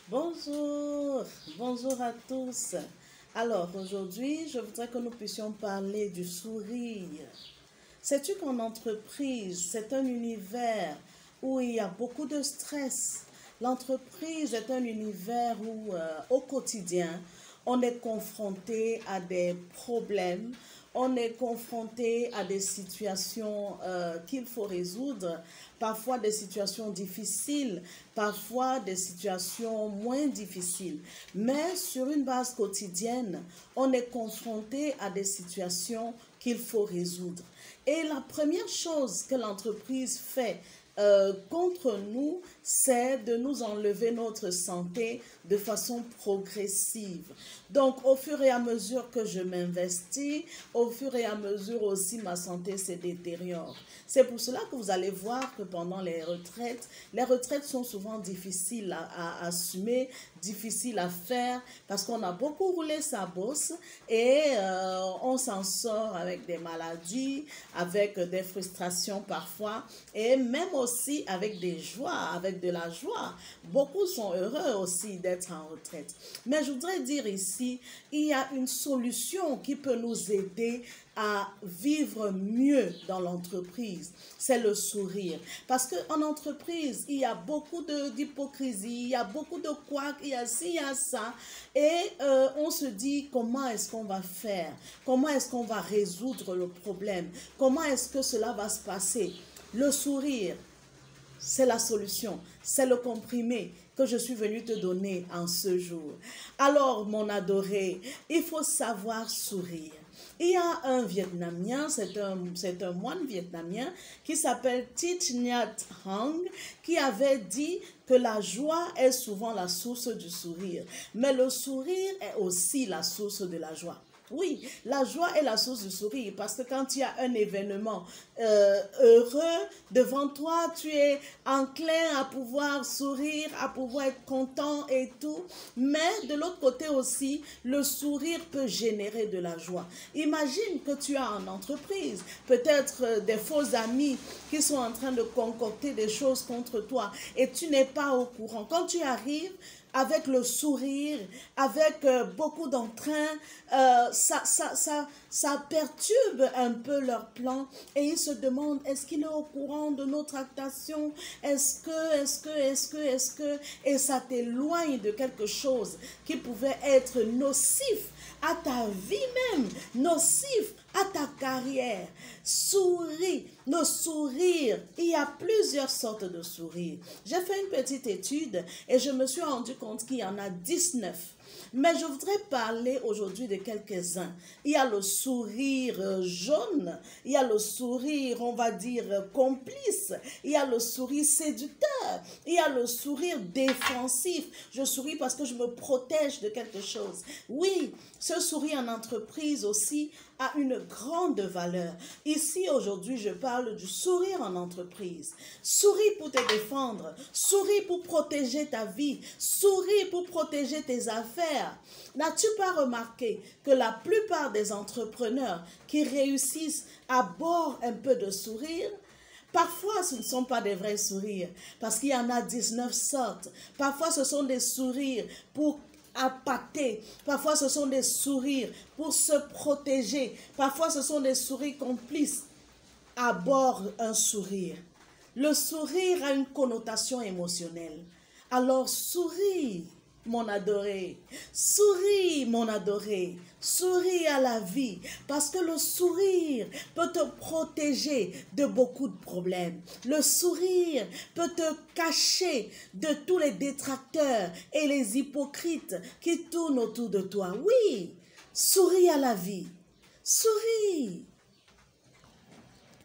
Bonjour, bonjour à tous. Alors aujourd'hui, je voudrais que nous puissions parler du sourire. Sais-tu qu'en entreprise, c'est un univers où il y a beaucoup de stress. L'entreprise est un univers où au quotidien, on est confronté à des problèmes, on est confronté à des situations qu'il faut résoudre, parfois des situations difficiles, parfois des situations moins difficiles. Mais sur une base quotidienne, on est confronté à des situations qu'il faut résoudre. Et la première chose que l'entreprise fait contre nous, c'est de nous enlever notre santé de façon progressive. Donc, au fur et à mesure que je m'investis, au fur et à mesure aussi ma santé se détériore. C'est pour cela que vous allez voir que pendant les retraites sont souvent difficiles à assumer, difficiles à faire, parce qu'on a beaucoup roulé sa bosse et on s'en sort avec des maladies, avec des frustrations parfois, et même aussi avec des joies, avec de la joie. Beaucoup sont heureux aussi d'être en retraite. Mais je voudrais dire ici, il y a une solution qui peut nous aider à vivre mieux dans l'entreprise, c'est le sourire. Parce qu'en entreprise, il y a beaucoup d'hypocrisie, il y a beaucoup de couacs, il y a ci, il y a ça. Et on se dit, comment est-ce qu'on va faire? Comment est-ce qu'on va résoudre le problème? Comment est-ce que cela va se passer? Le sourire, c'est la solution, c'est le comprimé que je suis venue te donner en ce jour. Alors, mon adoré, il faut savoir sourire. Il y a un Vietnamien, c'est un moine vietnamien qui s'appelle Thich Nhat Hanh, qui avait dit que la joie est souvent la source du sourire, mais le sourire est aussi la source de la joie. Oui, la joie est la source du sourire parce que quand il y a un événement heureux devant toi, tu es enclin à pouvoir sourire, à pouvoir être content et tout. Mais de l'autre côté aussi, le sourire peut générer de la joie. Imagine que tu as en entreprise peut-être des faux amis qui sont en train de concocter des choses contre toi et tu n'es pas au courant. Quand tu arrives, avec le sourire, avec beaucoup d'entrain, ça perturbe un peu leur plan et ils se demandent, est-ce qu'il est au courant de nos tractations? Est-ce que, et ça t'éloigne de quelque chose qui pouvait être nocif à ta vie même, nocif à ta carrière. Souris, nos sourires, il y a plusieurs sortes de sourires. J'ai fait une petite étude et je me suis rendu compte qu'il y en a 19. Mais je voudrais parler aujourd'hui de quelques-uns. Il y a le sourire jaune, il y a le sourire, on va dire, complice, il y a le sourire séducteur, il y a le sourire défensif. Je souris parce que je me protège de quelque chose. Oui, ce sourire en entreprise aussi a une grande valeur. Ici, aujourd'hui, je parle du sourire en entreprise. Souris pour te défendre, souris pour protéger ta vie, souris pour protéger tes affaires. N'as-tu pas remarqué que la plupart des entrepreneurs qui réussissent abordent un peu de sourire? Parfois, ce ne sont pas des vrais sourires, parce qu'il y en a 19 sortes. Parfois, ce sont des sourires pour appâter. Parfois, ce sont des sourires pour se protéger. Parfois, ce sont des sourires complices. Aborde un sourire. Le sourire a une connotation émotionnelle. Alors, souris, mon adoré. Souris, mon adoré. Souris à la vie. Parce que le sourire peut te protéger de beaucoup de problèmes. Le sourire peut te cacher de tous les détracteurs et les hypocrites qui tournent autour de toi. Oui, souris à la vie. Souris.